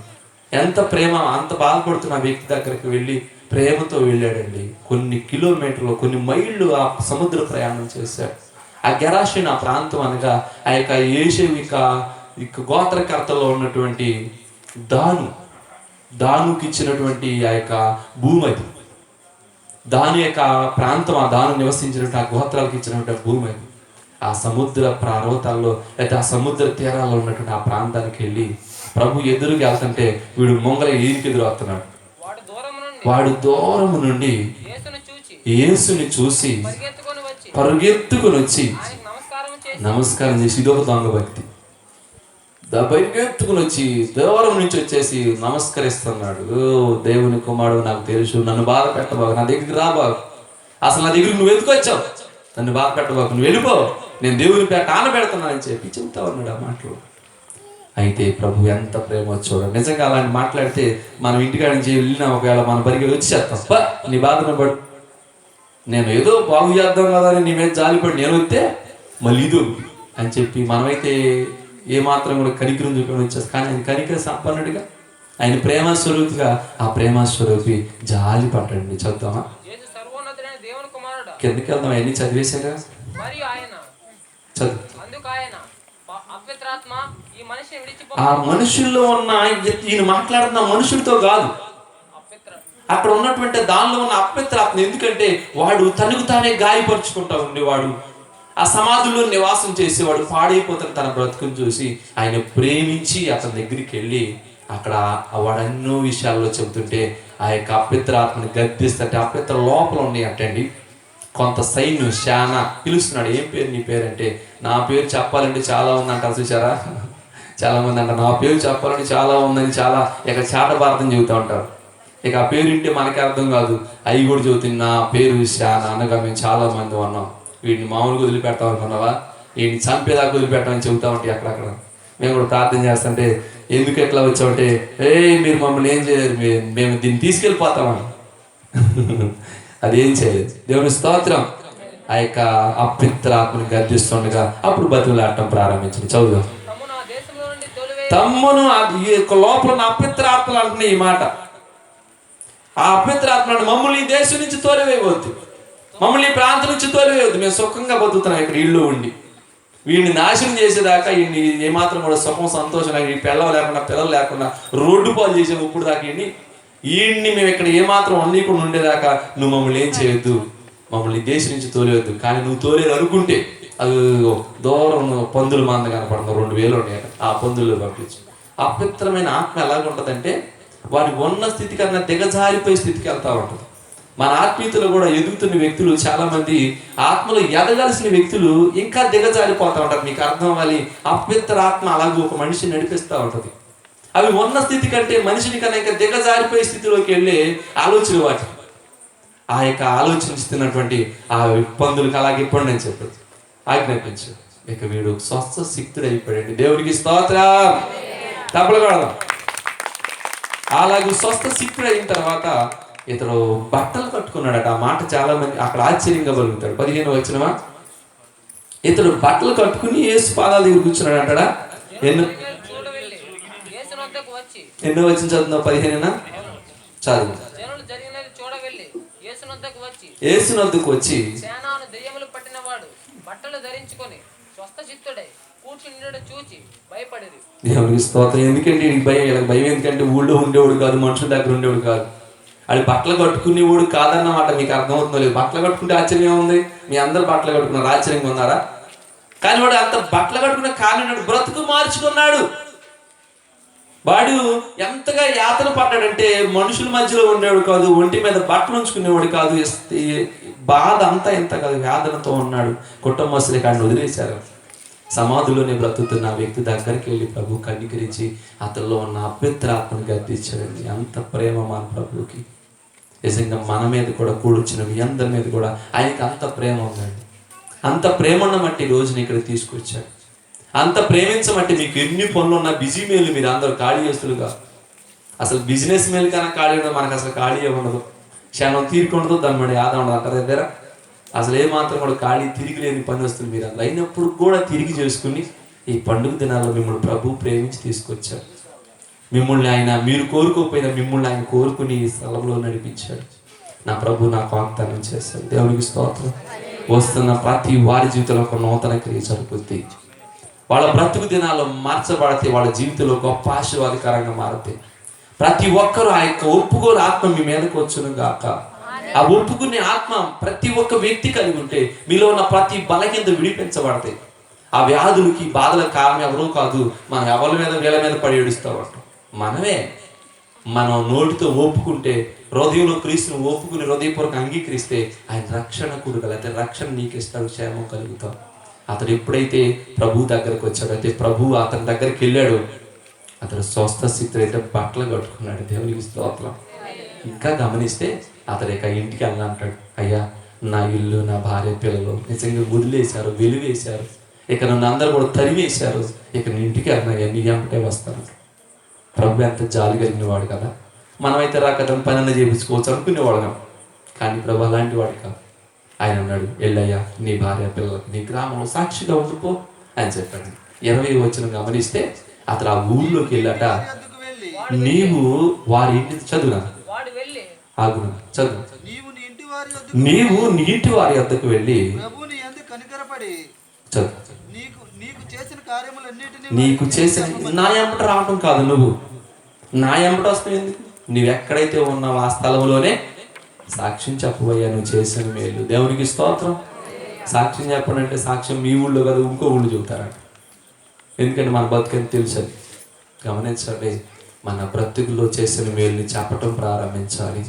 ఎంత ప్రేమ. అంత బాధపడుతున్న వ్యక్తి దగ్గరికి వెళ్ళి ప్రేమతో వెళ్ళాడండి. కొన్ని కిలోమీటర్లు, కొన్ని మైళ్ళు ఆ సముద్ర ప్రయాణం చేశాడు. ఆ గెరాషిన్ ఆ ప్రాంతం అనగా ఆ యొక్క ఏషేవిక గోత్రకర్తలో ఉన్నటువంటి దానుకి ఇచ్చినటువంటి ఆ యొక్క భూమి అది. దాని యొక్క ప్రాంతం, ఆ దాను నివసించినట్టు ఆ గోత్రాలకు ఇచ్చినటువంటి భూమి అది. ఆ సముద్ర పర్వతాల్లో అయితే ఆ సముద్ర తీరాల్లో ఉన్నటువంటి ఆ ప్రాంతానికి వెళ్ళి ప్రభు ఎదురుగా వెళ్తుంటే వీడు మొంగల ఈయనకి ఎదురు వస్తున్నాడు. వాడు దూరం నుండి యేసుని చూసి పరుగెత్తుకొని వచ్చి నమస్కారం చేసి, ఇదొక దొంగ భక్తి. పరిగెత్తుకుని వచ్చి దూరం నుంచి వచ్చేసి నమస్కరిస్తున్నాడు. దేవుని కుమారుడు, నాకు తెలుసు, నన్ను బాధ పెట్టబాకు, నా దగ్గరికి రాబాకు, అసలు నా దగ్గరికి నువ్వు ఎందుకొచ్చావు, నన్ను బాధ పెట్టబాకు, నువ్వు వెళ్ళిపో, నేను దేవుని పేట ఆనబెడుతున్నానని చెప్పి చెబుతా ఉన్నాడు ఆ మాటలు. అయితే ప్రభు ఎంత ప్రేమ చూడండి. నిజంగా అలాంటి మాట్లాడితే మనం ఇంటికాడ నుంచి వెళ్ళినా ఒకవేళ మన పరిగెత్తి వచ్చేస్తాం, నీ బాధను పడు, నేను ఏదో బాగు చేద్దాం కదా అని నీ మీద జాలిపడి నేను వస్తే మళ్ళీ ఇది అని చెప్పి మనమైతే ఏమాత్రం కూడా కనికరం చూపి వచ్చేస్తాం. కానీ ఆయన కనికర సంపన్నుడిగా, ఆయన ప్రేమస్వరూపిగా, ఆ ప్రేమస్వరూపి జాలి పడ్డండి. చదువుతామా, కిందకి వెళ్దాం, అవన్నీ చదివేశాగా చదువు. మనిషిని విడిచిపో. ఆ మనుషుల్లో ఉన్న ఈయన మాట్లాడుతున్న మనుషులతో కాదు, అక్కడ ఉన్నటువంటి దానిలో ఉన్న అపవిత్రాత్మ. ఎందుకంటే వాడు తనకు తానే గాయపరుచుకుంటా ఉండేవాడు, ఆ సమాధుల్లో నివాసం చేసేవాడు. పాడైపోతున్న తన బ్రతుకుని చూసి ఆయన ప్రేమించి అతని దగ్గరికి వెళ్ళి అక్కడ వాడు ఎన్నో విషయాల్లో చెబుతుంటే ఆ యొక్క అపవిత్రాత్మని గద్దిస్తుంటే, అపవిత్ర లోపల ఉన్నాయి అంటండి కొంత సైన్యం శానా పిలుస్తున్నాడు. ఏం పేరు నీ పేరు అంటే, నా పేరు చెప్పాలంటే చాలా ఉందంటారు చూసారా. చాలా మంది అంటారు నా పేరు చెప్పాలంటే చాలా ఉందని, చాలా ఇక చాట భారతం చెబుతూ ఉంటారు. ఇక ఆ పేరు వింటే మనకి అర్థం కాదు, అవి కూడా చెబుతుంది నా పేరు శానా అనగా మేము చాలా మంది ఉన్నాం. వీడిని మామూలుగా వదిలిపెడతాం అనుకున్నావా, వీడిని చంపేదాకా వదిలిపెట్టామని చెబుతా ఉంటాయి అక్కడక్కడ. మేము కూడా ప్రార్థన చేస్తుంటే ఎందుకు ఎట్లా వచ్చామంటే, మీరు మమ్మల్ని ఏం చేయలేరు, మేము దీన్ని తీసుకెళ్ళిపోతామని. అదేం చేయలేదు. దేవుని స్తోత్రం. ఆ యొక్క అపవిత్రాత్మని గర్దిస్తుండగా అప్పుడు బతుకులాడటం ప్రారంభించింది. చదువుదాం. తమ్మును ఈ యొక్క లోపల ఉన్న అపవిత్రాత్మలు అంటున్నాయి ఈ మాట. ఆ అపవిత్రాత్మను మమ్మల్ని ఈ దేశం నుంచి తోలివేయవద్దు, మమ్మల్ని ఈ ప్రాంతం నుంచి తోలివేయవద్దు, మేము సుఖంగా బతుకుతున్నాం ఇక్కడ ఇల్లు ఉండి. వీడిని నాశనం చేసేదాకా వీడిని ఏమాత్రం కూడా సుఖం సంతోషం ఈ పిల్లలు లేకుండా రోడ్డు పాలు చేసాము ఇప్పుడు దాకా. వీడిని మేము ఇక్కడ ఏమాత్రం అన్నీకుండా ఉండేదాకా నువ్వు మమ్మల్ని ఏం చేయొద్దు, మమ్మల్ని దేశం నుంచి తోలేవద్దు. కానీ నువ్వు తోలేరు అనుకుంటే అది దూరం పందులు మంద కనపడుతుంది, 2000 ఉన్నాయి, ఆ పందుల్లో పంపించు. అపవిత్రమైన ఆత్మ ఎలాగుంటుందంటే వారి ఉన్న స్థితి కన్నా దిగజారిపోయే స్థితికి వెళ్తూ ఉంటుంది. మన ఆత్మీయతలో కూడా ఎదుగుతున్న వ్యక్తులు చాలా మంది ఆత్మలో ఎదగాల్సిన వ్యక్తులు ఇంకా దిగజారిపోతూ ఉంటారు. మీకు అర్థం అవ్వాలి, అపవిత్ర ఆత్మ అలాగే ఒక మనిషిని నడిపిస్తూ ఉంటుంది. అవి ఉన్న స్థితి కంటే మనిషిని కన్నా ఇంకా దిగజారిపోయే స్థితిలోకి వెళ్ళే ఆలోచన వాటి. ఆ యొక్క ఆలోచనిస్తున్నటువంటి ఆ పందులకు అలాగే ఇప్పుడు నేను చెప్పదు ఆజ్ఞాపించు. ఇక వీడు స్వస్థ సిక్తుడు అయిపోయాడు. దేవుడికి స్తోత్రం. తప్పలగడదాం. అలాగే స్వస్థ సిక్తుడు అయిన తర్వాత ఇతడు బట్టలు కట్టుకున్నాడట. ఆ మాట చాలా మంది అక్కడ ఆశ్చర్యంగా బలుగుతాడు. 15వ వచనమా, ఇతడు బట్టలు కట్టుకుని యేసు పాదాల దగ్గర కూర్చున్నాడు అంటాడా. ఎన్నో వచ్చిన చదువుతున్నావు? 15 చదువు. యేసునొద్దకు వచ్చి దెయ్యములు పట్టినవాడు బట్టలు ధరించుకొని స్వస్థచిత్తుడై కూర్చుండెడు చూచి భయపడేది. దేవునికి స్తోత్రం. ఎందుకంటే భయం, ఇలా భయం ఎందుకంటే ఊళ్ళో ఉండేవాడు కాదు, మనుషుల దగ్గర ఉండేవాడు కాదు, అది బట్టలు కట్టుకునేవాడు కాదన్నమాట. మీకు అర్థమవుతుందో లేదు. బట్టలు కట్టుకుంటే ఆశ్చర్యం ఉంది. మీ అందరు బట్టలు కట్టుకున్నారు, ఆశ్చర్యంగా ఉన్నారా? కానీ వాడు అంత బట్టలు కట్టుకునే కాలినాడు, బ్రతుకు మార్చుకున్నాడు. వాడు ఎంతగా యాతన పడ్డాడంటే మనుషుల మధ్యలో ఉండేవాడు కాదు, ఒంటి మీద బట్టలు ఉంచుకునేవాడు కాదు, బాధ అంతా ఎంత కాదు, వేదనతో ఉన్నాడు. కుటుంబస్తులే కానీ వదిలేశారు. సమాధిలోనే బ్రతుకుతున్న ఆ వ్యక్తి దగ్గరికి వెళ్ళి ప్రభు కనికరించి అతనిలో ఉన్న అపవిత్రాత్మను గద్దించాడండి. అంత ప్రేమ మన ప్రభుకి. నిజంగా మన మీద కూడా కూడొచ్చిన మీ అందరి మీద కూడా ఆయనకి అంత ప్రేమ ఉందండి. అంత ప్రేమ ఉన్నమట్టి రోజుని ఇక్కడ తీసుకొచ్చాడు. అంత ప్రేమించమంటే మీకు ఎన్ని పనులు ఉన్నా బిజీ మేలు మీరు అందరూ ఖాళీ చేస్తులుగా. అసలు బిజినెస్ మేలు కన్నా ఖాళీ ఉండదు, మనకు అసలు ఖాళీ ఉండదు, క్షణం తీరుకుండదు, దాని మన ఆదా ఉండదు అంటారు దగ్గర. అసలు ఏమాత్రం కూడా ఖాళీ తిరిగి లేని పని వస్తుంది. మీరు అందులో అయినప్పుడు కూడా తిరిగి చేసుకుని ఈ పండుగ దినాల్లో మిమ్మల్ని ప్రభు ప్రేమించి తీసుకొచ్చాడు. మిమ్మల్ని ఆయన, మీరు కోరుకోకపోయినా మిమ్మల్ని ఆయన కోరుకుని ఈ స్థలంలో నడిపించాడు. నా ప్రభు నాకు వాగ్దానం చేశాడు. దేవునికి స్తోత్రం. వస్తున్న ప్రతి వారి జీవితంలో ఒక నూతన క్రియ జరుగుతుంది. వాళ్ళ బ్రతుకు దినాల్లో మార్చబడితే వాళ్ళ జీవితంలో గొప్ప ఆశీర్వాదకరంగా మారుతాయి. ప్రతి ఒక్కరూ ఆ యొక్క ఒప్పుకోని ఆత్మ మీ మీదకి వచ్చును గాక. ఆ ఒప్పుకునే ఆత్మ ప్రతి ఒక్క వ్యక్తి కలిగి ఉంటే మీలో ఉన్న ప్రతి బలహీనత విడిపించబడతాయి. ఆ వ్యాధులకి బాధలకు కారణం ఎవరో కాదు, మనం ఎవరి మీద వీళ్ళ మీద పడి ఏడుస్తూ ఉంటాం. మనమే. మనం నోటితో ఒప్పుకుంటే, హృదయంలో క్రీస్తుని ఒప్పుకుని హృదయపూర్వక అంగీకరిస్తే ఆయన రక్షణకుడు కలిగితే రక్షణ నీకు ఇస్తాడు, క్షేమం కలుగుతాం. అతడు ఎప్పుడైతే ప్రభు దగ్గరకు వచ్చాడో, అయితే ప్రభు అతని దగ్గరికి వెళ్ళాడు, అతడు స్వస్థ స్థితిలో అయితే బట్టలు కట్టుకున్నాడు. దేవునికి స్తోత్రం. ఇంకా గమనిస్తే అతడు ఇక ఇంటికి వెళ్ళాలంటాడు. అయ్యా, నా ఇల్లు, నా భార్య, పిల్లలు నిజంగా వదిలేశారు, వెలివేశారు, ఇక నన్ను అందరూ కూడా తరివేశారు, ఇక నేను ఇంటికి వెళ్ళినా నీ వెంబటే వస్తాను. ప్రభు ఎంత జాలి కలిగిన వాడు కదా. మనమైతే రాకదని పని చేయించుకోవచ్చు అనుకునేవాడు, కానీ ప్రభు అలాంటి వాడు కాదు. ఆయన అన్నాడు, ఎల్లయ్యా నీ భార్య పిల్లలకు నీ గ్రామంలో సాక్షిగా ఉండిపో అని చెప్పాడు. 20వ వచనం గమనిస్తే అతను ఆ ఊళ్ళోకి వెళ్ళాట. నీవు వారి ఇంటి చదువునా ఆగున చదువు. నీవు నీ ఇంటి వారి వద్దకు వెళ్ళి చదువు. నీకు చేసిన నా ఎంబట రావటం కాదు, నువ్వు నా ఎంబట వస్తుంది. నువ్వు ఎక్కడైతే ఉన్నావు ఆ స్థలంలోనే సాక్ష్యం చెప్పబోయా నువ్వు చేసిన మేలు. దేవునికి స్తోత్రం. సాక్ష్యం చెప్పండి అంటే సాక్ష్యం మీ ఊళ్ళో కాదు ఇంకో ఊళ్ళో చెబుతారంట. ఎందుకంటే మన బతుకని తెలుసు. గమనించండి, మన బ్రతుకుల్లో చేసిన మేలుని చెప్పటం ప్రారంభించాలి.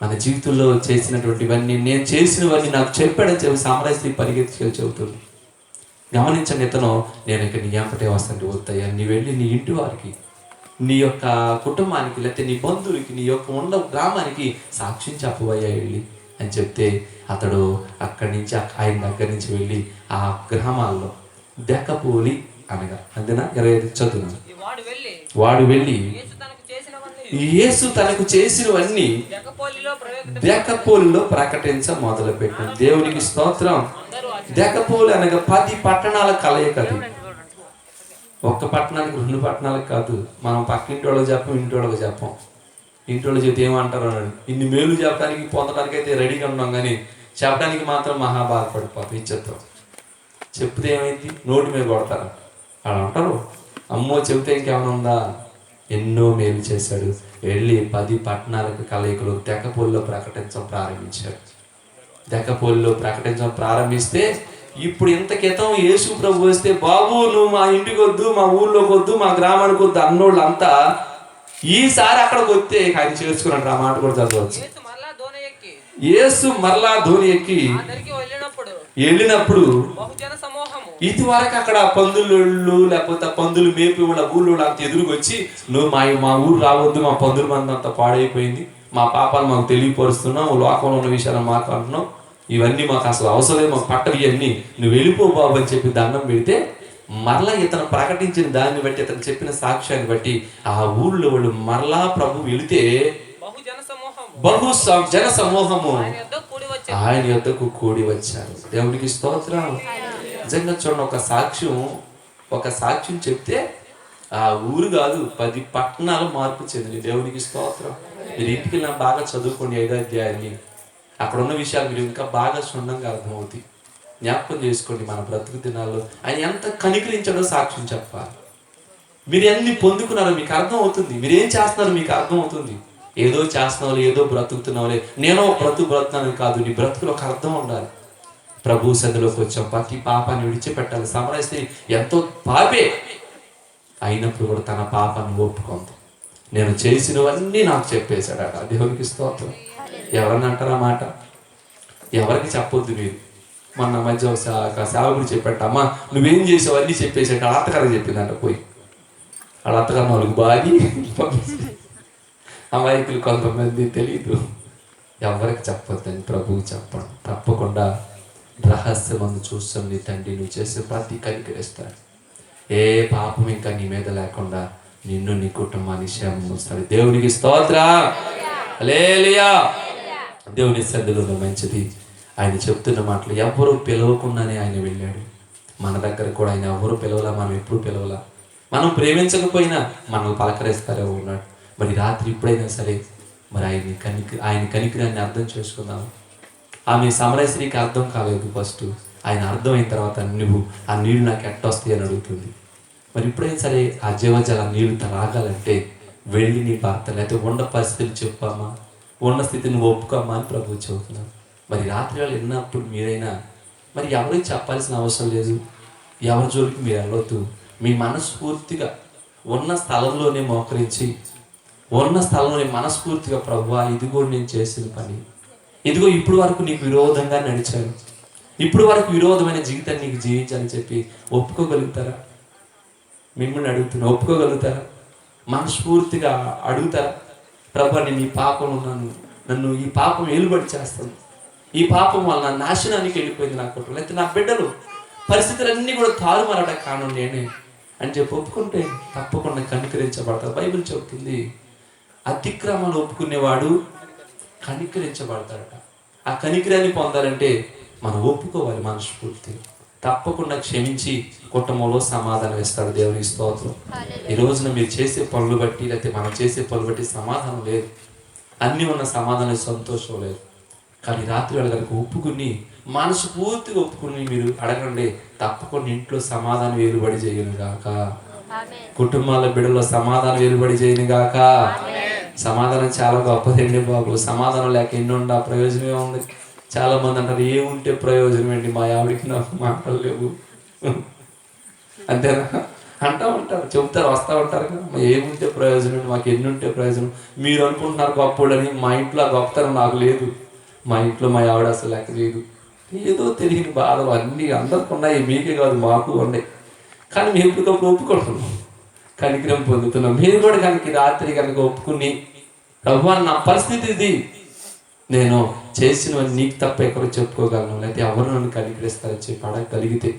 మన జీవితంలో చేసినటువంటివన్నీ, నేను చేసినవన్నీ నాకు చెప్పాడని చెప్పి సామ్రాజ్య పరిగెత్తి చెబుతుంది. గమనించండి, ఇతను నేను ఇక నీ ఎంపటే వస్తాను వద్దయ్యా, నీ వెళ్ళి నీ ఇంటి వారికి, నీ యొక్క కుటుంబానికి, లేకపోతే నీ బంధువులకి, నీ యొక్క ఉన్న గ్రామానికి సాక్ష్యం చెప్పబోయా వెళ్ళి అని చెప్తే అతడు అక్కడి నుంచి ఆయన దగ్గర నుంచి వెళ్ళి ఆ గ్రామాల్లో దెక్కపోలి అనగా అందున 25 చదువును. వాడు వెళ్ళి యేసు తనకు చేసినవన్నీ దెక్కపోలిలో ప్రకటించ మొదలు పెట్టాడు. దేవునికి స్తోత్రం. దెక్కపోలి అనగా 10 పట్టణాల కలయిక. అది ఒక్క పట్టణానికి 2 పట్టణాలకు కాదు. మనం పక్కింటి వాళ్ళకి చెప్పం, ఇంటి వాళ్ళకి చెప్పం. ఇంటి వాళ్ళు చెప్తే ఏమంటారు అని ఇన్ని మేలు చెప్పడానికి పొందడానికి అయితే రెడీగా ఉన్నాం, కానీ చెప్పడానికి మాత్రం మహా బాధపడిపోతాం. ఇచ్చేస్తాం. చెప్తే ఏమైంది, నోటి మీద కొడతారు. అలా అంటారు. అమ్మో చెబితే ఇంకేమైనా ఉందా? ఎన్నో మేలు చేశాడు. వెళ్ళి 10 పట్టణాలకు కలయికలు దెక్కపోలిలో ప్రకటించడం ప్రారంభించాడు. దెక్కపోలిలో ప్రకటించడం ప్రారంభిస్తే ఇప్పుడు ఇంత క్రితం యేసు ప్రభు వస్తే, బాబు నువ్వు మా ఇంటికి వద్దు, మా ఊళ్ళోకి వద్దు, మా గ్రామానికి వద్దు అన్నోళ్ళు అంతా ఈసారి అక్కడికి వస్తే ఆయన చేర్చుకున్నాడు. ఆ మాట కూడా చదవచ్చు. యేసు మరలా ధోని ఎక్కి వెళ్ళినప్పుడు ఇది వరకు అక్కడ పందులు లేకపోతే పందులు మేపి వాళ్ళ ఊళ్ళో అంత ఎదురుకు వచ్చి, నువ్వు మా ఊరు రావద్దు, మా పందుల మంది అంతా పాడైపోయింది, మా పాపాలు మాకు తెలియపరుస్తున్నావు, లోకంలో ఉన్న విషయాలు మాకు అంటున్నావు, ఇవన్నీ మాకు అసలు అవసరం లేదు, మాకు పట్టవి అన్నీ, నువ్వు వెళ్ళిపో బాబు అని చెప్పి దండం పెడితే, మరలా ఇతను ప్రకటించిన దాన్ని బట్టి, ఇతను చెప్పిన సాక్ష్యాన్ని బట్టి ఆ ఊళ్ళో వాళ్ళు మరలా ప్రభు వెళితే బహు జన సమూహము ఆయన యొద్దకు కూడి వచ్చారు. దేవునికి స్తోత్రం. నిజంగా చూడండి, ఒక సాక్ష్యం చెప్తే ఆ ఊరు కాదు 10 పట్టణాలు మార్పు చెందింది. దేవునికి స్తోత్రం. మీరు ఇంటికి వెళ్ళినా బాగా చదువుకోండి 5వ అధ్యాయాన్ని. అక్కడ ఉన్న విషయాలు మీరు ఇంకా బాగా క్షుణ్ణంగా అర్థమవుతాయి. జ్ఞాపకం చేసుకోండి, మన బ్రతుకు దినాల్లో ఆయన ఎంత కనికరించాడో సాక్ష్యం చెప్పాలి. మీరు ఎన్ని పొందుకున్నారో మీకు అర్థం అవుతుంది. మీరు ఏం చేస్తున్నారో మీకు అర్థం అవుతుంది. ఏదో చేస్తున్నావు, ఏదో బ్రతుకుతున్నావులే, నేనో బ్రతుకుతున్నాను కాదు. నీ బ్రతుకులో ఒక అర్థం ఉండాలి. ప్రభు సన్నిధిలోకి వచ్చాం, ప్రతి పాపాన్ని విడిచిపెట్టాలి. సమరస్త్రీ ఎంతో పాపే అయినప్పుడు కూడా తన పాపాన్ని ఒప్పుకుంది. నేను చేసినవన్నీ నాకు చెప్పేశాడట. దేవునికి స్తోత్రం. ఎవరన్నా అంటారా మాట? ఎవరికి చెప్పొద్దు మీరు. మొన్న మధ్య ఒక సేవకుడు చెప్పాట, అమ్మ నువ్వేం చేసావు అన్నీ చెప్పేసాడు. వాళ్ళ అత్తగారు చెప్పిందంట. పోయి వాళ్ళ అత్తగారు 4 బాగి అమాయకులు కొంతమంది తెలీదు. ఎవరికి చెప్పొద్దని ప్రభువు చెప్పడం. తప్పకుండా రహస్యమందు చూస్తాం నీ తండ్రి నువ్వు చేసే ప్రతి కనికరిస్తాడు. ఏ పాపం ఇంకా నీ మీద లేకుండా నిన్ను నీ కుటుంబాన్ని క్షేమం వస్తాడు. దేవునికి స్తోత్రం. హల్లెలూయా. దేవుని సన్నిధిలో మంచిది. ఆయన చెప్తున్న మాటలు ఎవరు పిలవకుండానే ఆయన వెళ్ళాడు. మన దగ్గర కూడా ఆయన ఎవరు పిలవలా, మనం ఎప్పుడు పిలవలా. మనం ప్రేమించకపోయినా మనం పలకరిస్తారే ఉన్నాడు. మరి రాత్రి ఇప్పుడైనా సరే మరి ఆయన కనికరాన్ని అర్థం చేసుకుందాం. ఆమె సమరస్త్రీకి అర్థం కాలేదు. ఫస్ట్ ఆయన అర్థమైన తర్వాత నువ్వు ఆ నీళ్ళు నాకు ఎట్టొస్తాయి అని అడుగుతుంది. మరి ఇప్పుడైనా సరే ఆ జీవజల నీళ్ళు తాగాలంటే వెళ్ళి నీ భర్త లేకపోతే ఉన్న పరిస్థితులు చెప్పమ్మా, ఉన్న స్థితిని ఒప్పుకోమ్మా అని ప్రభువు చెబుతున్నాను. మరి రాత్రి వాళ్ళు విన్నప్పుడు మీరైనా మరి ఎవరికి చెప్పాల్సిన అవసరం లేదు. ఎవరి జోలికి మీరు వెళ్ళవద్దు. మీ మనస్ఫూర్తిగా ఉన్న స్థలంలోనే మోకరించి, ఉన్న స్థలంలోనే మనస్ఫూర్తిగా ప్రభువా ఇదిగో నేను చేసిన పని, ఇదిగో ఇప్పుడు వరకు నీకు విరోధంగా నడిచాను, ఇప్పుడు వరకు విరోధమైన జీవితాన్ని నీకు జీవించాలని చెప్పి ఒప్పుకోగలుగుతారా? మిమ్మల్ని అడుగుతున్నా, ఒప్పుకోగలుగుతారా? మనస్ఫూర్తిగా అడుగుతారా? ప్రభు నేను ఈ పాపం ఉన్నాను, నన్ను ఈ పాపం ఏలుబడి చేస్తాను, ఈ పాపం వల్ల నా నాశనానికి వెళ్ళిపోయింది నా కుటుంబం, లేకపోతే నా బిడ్డలు పరిస్థితులన్నీ కూడా తారుమారట కాను నేనే అని చెప్పి ఒప్పుకుంటే తప్పకుండా కనికరించబడతారు. బైబిల్ చెబుతుంది అతిక్రమాలు ఒప్పుకునేవాడు కనికరించబడతాడట. ఆ కనికరాన్ని పొందాలంటే మనం ఒప్పుకోవాలి మనస్ఫూర్తి. తప్పకుండా క్షమించి కుటుంబంలో సమాధానం ఇస్తాడు. దేవునికి స్తోత్రం. ఈ రోజున మీరు చేసే పనులు బట్టి లేకపోతే మనం చేసే పనులు బట్టి సమాధానం లేదు, అన్నీ ఉన్న సమాధానం సంతోషం లేదు. కానీ రాత్రి వేళ కనుక ఒప్పుకుని మనసు పూర్తిగా ఒప్పుకుని మీరు అడగండి, తప్పకుండా ఇంట్లో సమాధానం వెలుబడి చేయను గాక, కుటుంబాల బిడ్డలో సమాధానం వెలుబడి చేయను గాక. సమాధానం చాలా గొప్పదండి బాబు. సమాధానం లేక ఎన్నుండా ప్రయోజనమే ఉంది. చాలా మంది అంటారు, ఏముంటే ప్రయోజనం ఏంటి, మా ఆవిడికి నాకు మాటలు లేవు అంతేనా అంటూ ఉంటారు, చెబుతారు, వస్తూ ఉంటారు కదా. ఏముంటే ప్రయోజనం, మాకు ఎన్ని ఉంటే ప్రయోజనం. మీరు అనుకుంటున్నారు గొప్పడని, మా ఇంట్లో ఆ గొప్పతనం నాకు లేదు. మా ఇంట్లో మా ఆవిడ అసలు లెక్క లేదు. ఏదో తెలియని బాధలు అన్నీ అందరికి ఉన్నాయి, మీకే కాదు మాకు ఉన్నాయి. కానీ మేము ఎప్పటికప్పుడు ఒప్పుకుంటున్నాం, కనికరం పొందుతున్నాం. మీరు కూడా కనుక రాత్రి కనుక ఒప్పుకుని, ప్రభువా నా పరిస్థితి ఇది, నేను చేసినవన్నీ నీకు తప్ప ఎక్కడో చెప్పుకోగలను, లేకపోతే ఎవరు నన్ను కనికరిస్తారని చెప్పి అడగగలిగితే,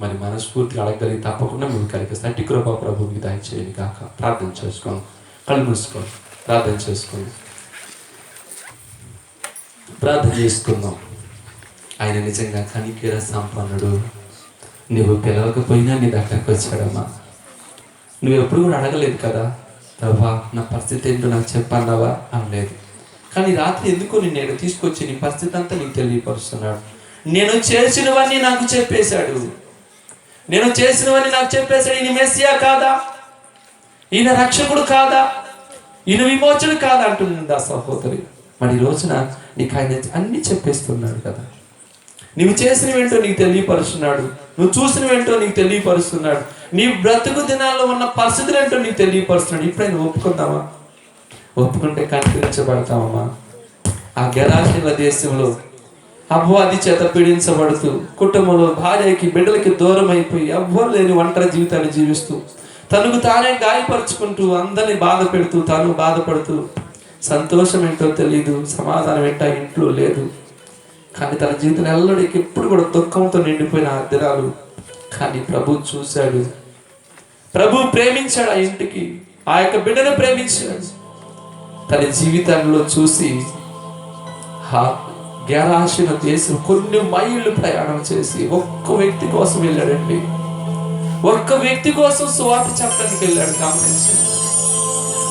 మరి మనస్ఫూర్తిగా అడగగలిగి తప్పకుండా మేము కనిపిస్తాం. అట్టి కృప ప్రభువుకి దయచేయండి కాక. ప్రార్థన చేసుకోండి, కళ్ళు మూసుకోండి, ప్రార్థన చేసుకోండి, ప్రార్థన చేసుకుందాం. ఆయన నిజంగా కనికర సంపన్నుడు. నువ్వు పిలవకపోయినా నీ దగ్గరకు వచ్చాడమ్మా. నువ్వు ఎప్పుడు కూడా అడగలేదు కదా, ప్రభా నా పరిస్థితి ఏంటో నాకు చెప్పన్నావా అనలేదు. కానీ రాత్రి ఎందుకో నేను తీసుకొచ్చి నీ పరిస్థితి అంతా నీకు తెలియపరుస్తున్నాడు. నేను చేసినవన్నీ నాకు చెప్పేశాడు, నేను చేసినవన్నీ నాకు చెప్పేశాడు. ఈయన మెస్సియా కాదా, ఈయన రక్షకుడు కాదా, ఈయన విమోచన కాదా అంటుంది ఆ సహోదరి. మరి ఈ రోజున నీకు ఆయన అన్ని చెప్పేస్తున్నాడు కదా. నువ్వు చేసినవేంటో నీకు తెలియపరుస్తున్నాడు, నువ్వు చూసినవేంటో నీకు తెలియపరుస్తున్నాడు, నీ బ్రతుకు దినాల్లో ఉన్న పరిస్థితులు ఏంటో నీకు తెలియపరుస్తున్నాడు. ఇప్పుడైనా ఒప్పుకుందామా? ఒప్పుకుంటే కనికరించబడతామమ్మా. ఆ గెరాషీల దేశంలో అపవాది చేత పీడించబడుతూ, కుటుంబంలో భార్యకి బిడ్డలకి దూరం అయిపోయి, ఎవ్వరు లేని ఒంటరి జీవితాన్ని జీవిస్తూ, తనకు తానే గాయపరుచుకుంటూ, అందరినీ బాధ పెడుతూ, తాను బాధపడుతూ, సంతోషం ఏంటో తెలియదు, సమాధానం ఏంటో ఇంట్లో లేదు. కానీ తన జీవితం ఎల్లడికి ఎప్పుడు కూడా దుఃఖంతో నిండిపోయిన ఆ దినాలు. కానీ ప్రభు చూశాడు, ప్రభు ప్రేమించాడు, ఆ ఇంటికి ఆ యొక్క బిడ్డను ప్రేమించాడు. తన జీవితంలో చూసి ఆ గెరాషీన దేశం కొన్ని మైళ్ళు ప్రయాణం చేసి ఒక్క వ్యక్తి కోసం వెళ్ళాడండి. ఒక్క వ్యక్తి కోసం సువార్త చెప్పడానికి వెళ్ళాడు. గమనించి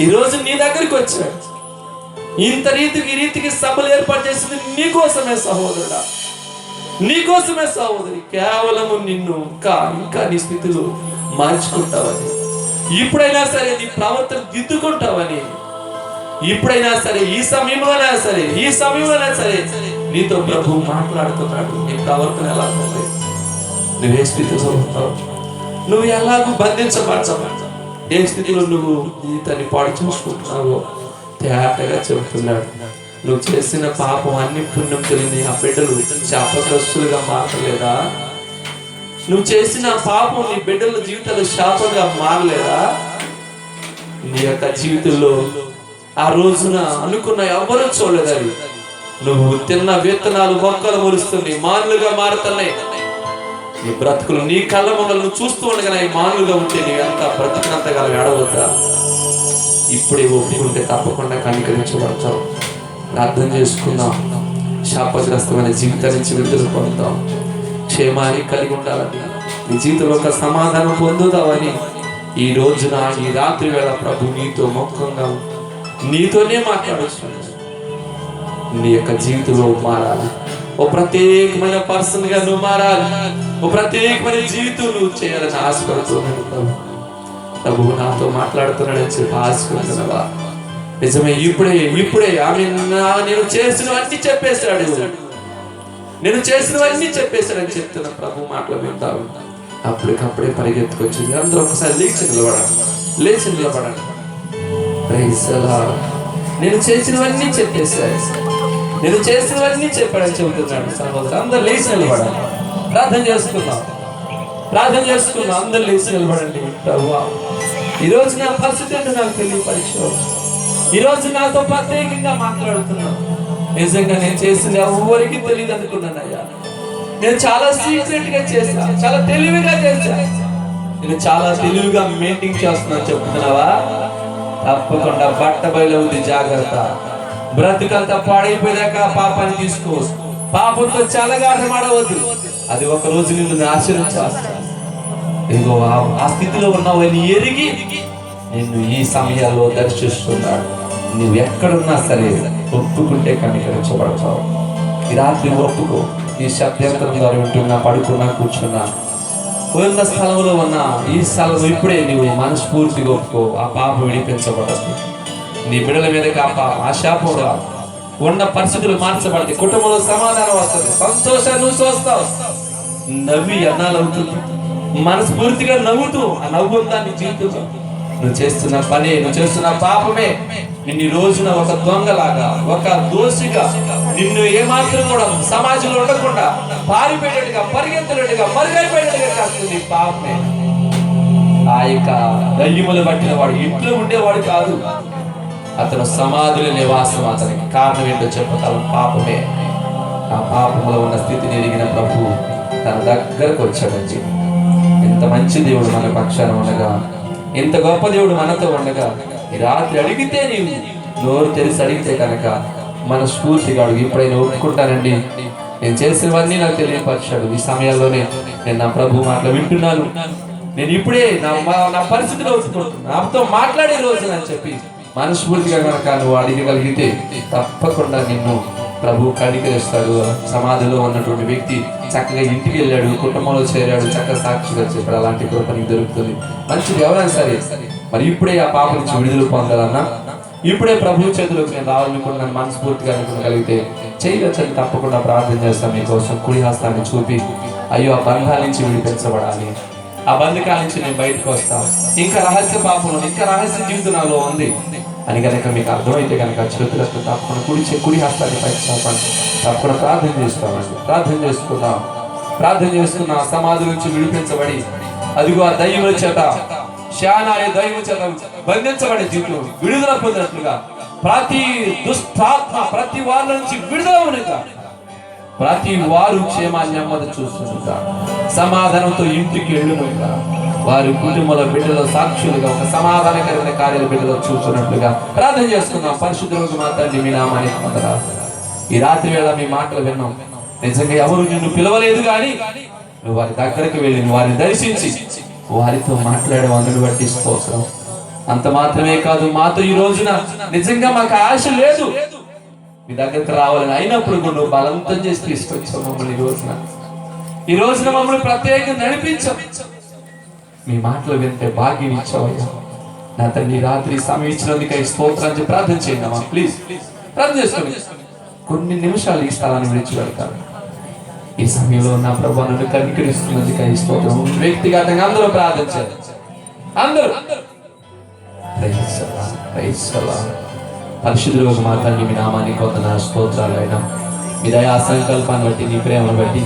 ఈరోజు నీ దగ్గరికి వచ్చాడు. ఈ రీతికి సభలు ఏర్పాటు చేసింది నీకోసమే సహోదరుడా, నీకోసమే సహోదరి. కేవలము నిన్ను ఇంకా నీ స్థితిలో మార్చుకుంటావని, ఇప్పుడైనా సరే నీ ప్రవర్తన దిద్దుకుంటావని, ఇప్పుడైనా సరే ఈ సమయంలోనే సరే నీతో ప్రభు మాట్లాడుతున్నాడు. నీ ప్రవర్తన ఎలా ఉంది, నువ్వే స్థితిలో ఉంటావు, నువ్వు ఎలాగూ బంధించబడతావు, ఏ స్థితిలో నువ్వు జీవితాన్ని పాడు చూసుకుంటున్నావో తేటగా చెబుతున్నాడు. నువ్వు చేసిన పాపం అన్ని పుణ్యం తెలియని ఆ బిడ్డలు శాపగ్రస్తులుగా మారలేదా? నువ్వు చేసిన పాపం నీ బిడ్డల జీవితాలు శాపంగా మారలేదా? నీ యొక్క జీవితంలో ఆ రోజున అనుకున్న ఎవరూ చూడలేదని నువ్వు తిన్న విత్తనాలు మొక్కలు మొలుస్తుంది, మానులుగా మారుతున్నాయి. నీ బ్రతుకులు నీ కళ్ళ ముందర చూస్తూ ఉండగా మానులుగా ఉంటే నీ అంత బ్రతుకునంతగా ఏడవద్దా? ఇప్పుడే ఒప్పుకుంటే తప్పకుండా కనికరించబడతావు. ప్రార్థన చేసుకుందాం. శాపగ్రస్తమైన జీవితం నుంచి విడుదల పొందుతాం. క్షేమాన్ని కలిగి ఉండాలని, నీ జీవితంలో ఒక సమాధానం పొందుతావని ఈ రోజున ఈ రాత్రి వేళ ప్రభు నీతో ముఖంగా నీతోనే మాట్లాడుతున్నాడు. నీ యొక్క జీవితంలో మారాలి. ఓ ప్రత్యేకమైన పర్సన్ గా నువ్వు మారాలి. ఓ ప్రత్యేకమైన జీవితం నువ్వు చేయాలని ఆశపడుతున్నాను. ప్రభు నాతో మాట్లాడుతున్నాడని చెప్పి ఆశపడుతున్నావా? నిజమే, ఇప్పుడే ఆమె నేను చేసినవన్నీ చెప్పేశాడు, నేను చేసినవన్నీ చెప్పేశాడని చెప్తున్నా. ప్రభు మాటలు వింటావు. అప్పటికప్పుడే పరిగెత్తుకొచ్చింది. అందరూ ఒకసారి లేచి నిలబడండి. నేను చేసినవన్నీ చెప్పేశాడు, నేను చేసినవన్నీ చెప్పాడని చెబుతున్నాడు. సహోదరు అందరు లేచి నిలబడాలి. ప్రార్థన చేసుకుందాం. అందరు లేచి నిలబడండి. ప్రభువా, ఈరోజు నా పరిస్థితి ఏంటో నాకు తెలియపరిచావు. ఈరోజు నాతో ప్రత్యేకంగా మాట్లాడుతున్నాను. నిజంగా నేను చేసింది ఎవరికి తెలియదు అనుకున్నానయ్యా. నేను చాలా సీక్రెట్ గా చేశా, చాలా తెలివిగా చేశా. నేను చాలా తెలివిగా మెయింటైన్ చేస్తున్నాను చెప్తున్నావా? తప్పకుండా బట్ట బయలు ఉంది, జాగ్రత్త. బ్రతుకంతా పాడైపోయాక పాపాన్ని తీసుకో. పాపంతో చలగాటమాడవద్దు, అది ఒక రోజు నిన్ను నాశనం చేస్తా. ఇదిగో ఆ స్థితిలో ఉన్నావని ఎరిగి నిన్ను ఈ సమయాల్లో దర్శిస్తున్నాడు. నువ్వు ఎక్కడున్నా సరే ఒప్పుకుంటే కనికరించబడతావు. ఈ రాత్రి ఒప్పుకో. ఈ శబ్దాంతరం ద్వారా వింటున్నా, పడుకున్నా, కూర్చున్నా, ఉన్న స్థలంలో ఉన్న ఈ స్థలంలో ఇప్పుడే నువ్వు మనస్ఫూర్తిగా ఒప్పుకో. ఆ పాపం విడిపించబడదు. నీ బిడ్డల మీదకి ఆ శాపం రాదు. ఉన్న పరిస్థితులు మార్చబడతాయి. కుటుంబంలో సమాధానం వస్తుంది, సంతోషాన్ని నువ్వు చూస్తావు. నవ్వి అన్నాలు అవుతుంది, మనస్ఫూర్తిగా నవ్వుతూ ఆ నవ్వు ఉందా నీ జీవితంలో? నువ్వు చేస్తున్న పని, నువ్వు చేస్తున్న పాపమే నిన్ను రోజున ఒక దొంగలాగా, ఒక దోషిగా, నిన్ను ఏమాత్రం కూడా సమాజంలో ఉండకుండా పారిపోయేటట్టుగా, పరిగెత్తేటట్టుగా, మరుగైపోయేటట్టుగా చేస్తుంది పాపమే. ఆ యొక్క దయ్యములు పట్టిన వాడు ఇంట్లో ఉండేవాడు కాదు, అతను సమాధుల నివాసం. అతనికి కారణం ఏంటో చెప్పుతాను, పాపమే. ఆ పాపంలో ఉన్న స్థితిని ఎరిగిన ప్రభు తన దగ్గరకు వచ్చాడండి. ఎంత మంచి దేవుడు మన పక్షాన ఉండగా, ఎంత గొప్ప దేవుడు మనతో ఉండగా, ఈ రాత్రి అడిగితే నీవు నోరు తెరిచి అడిగితే కనుక మన స్ఫూర్తిగా అడుగు. ఇప్పుడైనా ఒప్పుకుంటానండి, నేను చేసినవన్నీ నాకు తెలియపరిచాడు. ఈ సమయాల్లోనే నేను నా ప్రభు మాటలు వింటున్నాను, నేను ఇప్పుడే నా పరిస్థితిలో ఒప్పుకుంటున్నాను, నాతో మాట్లాడే రోజు అని చెప్పి మనస్ఫూర్తిగా కనుక నువ్వు అడగగలిగితే తప్పకుండా నిన్ను ప్రభు కనికరిస్తాడు. సమాధిలో ఉన్నటువంటి వ్యక్తి చక్కగా ఇంటికి వెళ్ళాడు, కుటుంబంలో చేరాడు, చక్కగా సాక్షిగా చెప్పాడు. అలాంటి కృప నీకు దొరుకుతుంది. మంచిది ఎవరైనా సరే. మరి ఇప్పుడే ఆ పాప నుంచి విడుదల పొందాలన్నా, ఇప్పుడే ప్రభు చేతులకు నేను రావాలనుకుంటున్నాను మనస్ఫూర్తిగా అనుకోగలిగితే చేయవచ్చని తప్పకుండా ప్రార్థన చేస్తాను మీకోసం. కుడి హస్తాన్ని చూపి, అయ్యో ఆ బంధాల నుంచి విడిపించబడాలి, ఆ బంధకాల నుంచి నేను బయటకు వస్తాను, ఇంకా రహస్య పాపంలో, ఇంకా రహస్య జీవితం నాలో ఉంది అని కనుక మీకు అర్థమైతే కనుక చేతులకు తప్పకుండా కుడి హస్తాన్ని పైకి చాపండి. తప్పకుండా ప్రార్థన చేసుకోవాలండి. ప్రార్థన చేసుకున్న సమాధి నుంచి విడిపించబడి, అదిగో ఆ దయ్యముల చేత, శానా అనే దయ్యముల చేత బంధించబడే జీవితం విడుదల పొందినట్లుగా, ప్రతి దుష్టాత్మ ప్రతి వారి నుంచి విడుదల ఉన్నగా, ప్రతి వారు క్షేమాన్ని నెమ్మది చూస్తున్నగా, సమాధానంతో ఇంటికి వెళ్ళునుగా, వారి కుటుంబంలో బిడ్డలో సాక్షులుగా ఒక సమాధానకరమైన కార్యాల బిడ్డలో చూస్తున్నట్లుగా ప్రార్థన చేసుకుందాం. పరిశుద్ధులకు మాట్లాడి మీ నామానికి వందనాలు. ఈ రాత్రి వేళ మీ మాటలు విన్నాం. నిజంగా ఎవరు నిన్ను పిలవలేదు కానీ నువ్వు వారి దగ్గరికి వెళ్ళి వారిని దర్శించి వారితో మాట్లాడే అందుని బట్టి స్తోత్రం. అంత మాత్రమే కాదు, మాతో ఈ రోజున నిజంగా మాకు ఆశ లేదు మీ దగ్గరికి రావాలని, అయినప్పుడు నువ్వు బలవంతం చేసి తీసుకొచ్చావు మమ్మల్ని. ఈ రోజున మమ్మల్ని ప్రత్యేకంగా నడిపించావు. మీ మాటలు వింటే భాగ్యం ఇచ్చావయ్యా. నా తండ్రి రాత్రి సమయం ఇచ్చినందుకై స్తోత్రాన్ని ప్రార్థన చేయండి అమ్మా. ప్లీజ్ ప్రార్థన చేసుకోండి. కొన్ని నిమిషాలు ఈ స్థలాన్ని విడిచి వెళ్తాను. ఈ సమయంలో నా ప్రభు నన్ను కనికరిస్తున్నందుకై స్తోత్రం. వ్యక్తిగతంగా అందరూ ప్రార్థన చేయాలి. అందరూ పరిశుద్ధులకు మా తండ్రి మీ నామానికి కొంత స్తోత్రాలైనా, మీ దయా సంకల్పాన్ని బట్టి, నీ ప్రేమను బట్టి,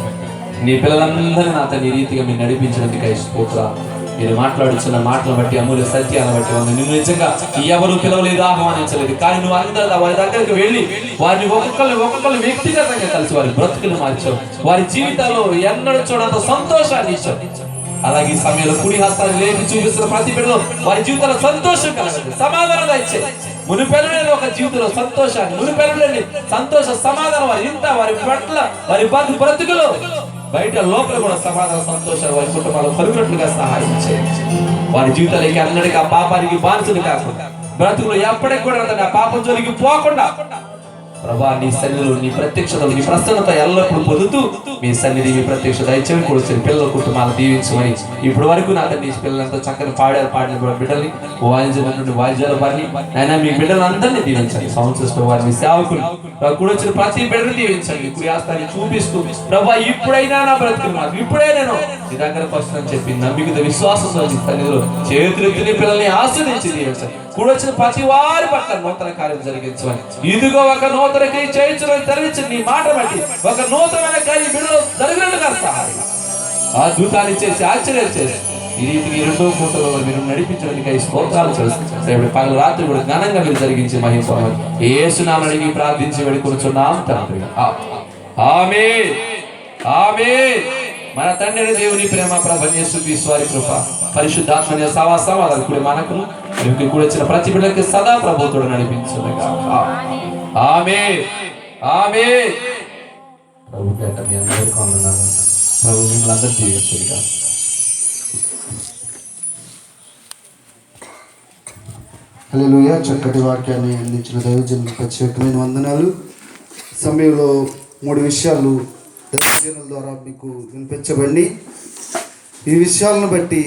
నీ పిల్లలందరినీ నా తండ్రి రీతిగా మీరు నడిపించినందుకై స్తోత్రాలు. మీరు మాట్లాడుతున్న మాటలను బట్టి, అమూల్య సత్యాలను బట్టి ఉంది. నిన్ను నిజంగా ఎవరు పిలవలేదు, ఆహ్వానించలేదు, కానీ నువ్వు అందరూ వారి దగ్గరికి వెళ్ళి వారిని ఒక్కొక్కరు వ్యక్తిగతంగా కలిసి వారి బ్రతుకులు మార్చావు, వారి జీవితాల్లో ఎన్నడూ చూడంత సంతోషాన్ని ఇచ్చావు. అలాగే ఈ సమయంలో కుడి హస్తాన్ని లేపి చూపిస్తున్న ప్రతి బిడ్డలో వారి జీవితంలో సంతోషం కలగదు, సమాధానం ఇచ్చే మునిపెరులేని ఒక జీవితంలో సంతోషాన్ని, మునిపెరులేని సంతోష సమాధానం వారి ఇంట, వారి పట్ల, వారి బ్రతుకులో, బయట లోపల కూడా సమాధాన సంతోషాలు వారి కుటుంబాలు కలుగునట్లుగా సహాయం చేయండి. వారి జీవితాలకి అన్నటికీ ఆ పాపానికి బానిసలు కాకుండా, బ్రతుకులు ఎప్పటికి కూడా ఆ పాపం జోలికి పోకుండా ప్రభా నీ సన్నిధిలో, నీ ప్రత్యక్షతలు, నీ ప్రసన్నత ఎల్లప్పుడూ పొందుతూ మీ సన్నిధి, మీ ప్రత్యక్షత దయచేసి కూర్చొని పిల్లల కుటుంబాలు దీవించమని. ఇప్పటి వరకు నా తండ్రి పిల్లలంతా చక్కని పాడిన బిడ్డల్ని వాయిద్యాల వారిని అయినా మీ బిడ్డలందరినీ దీవించండి. సంవత్సరం వారిని సేవకులు కూడా వచ్చిన ప్రతి బిడ్డని దీవించండి. కుయాస్తాన్ని చూపిస్తూ ప్రభా ఇప్పుడైనా నా బ్రతుకులు మాకు, ఇప్పుడే నేను నీ దగ్గరకు వస్తుందని చెప్పి నమ్మిక విశ్వాసంతో సన్నిధిలో చేతులెత్తిని పిల్లల్ని ఆస్వాదించి దీవించండి. కూడా వచ్చిన ప్రతి వారి పట్ల నూతన కార్యం జరిగించమని, ఇదిగో ఒక నూతన క్రియ చేయించడం జరిగించండి. నీ మాట బట్టి ఒక నూతనమైన కార్యం బిడ్డలో జరిగినట్టుగా సహాయం, అద్భుతాన్ని చేసి ఆశ్చర్యాలు చేసి ఈ రీతికి రెండో పూటలో మీరు నడిపించడానికి స్తోత్రాలు చేస్తారు. రేపు పగలు రాత్రి కూడా ఘనంగా మీరు జరిగించి మహిమని యేసునామమున అడిగి ప్రార్థించి వేడుకొనుచున్నాం తండ్రి. ఆమేన్ ఆమేన్. మన తండ్రి దేవుని ప్రేమ, ప్రభు యేసు క్రీస్తు వారి కృప, పరిశుద్ధాత్మ సహవాసం అది కూడా మనకును కూడా వచ్చిన ప్రతి బిడ్డకి సదా ప్రభుత్వుడు నడిపించునుగా. ఆమేన్ ఆమేన్. ప్రభు పేట మీ అందరికీ వందనాలు. ప్రభు మిమ్మల్ని అందరికీ దీవించునుగా. హల్లెలూయా. చక్కటి వాక్యాన్ని అందించిన దైవజనులకు ప్రత్యేకమైన వందనాలు. సమయంలో 3 విషయాలు దైవజనుల ద్వారా మీకు వినిపించబడి, ఈ విషయాలను బట్టి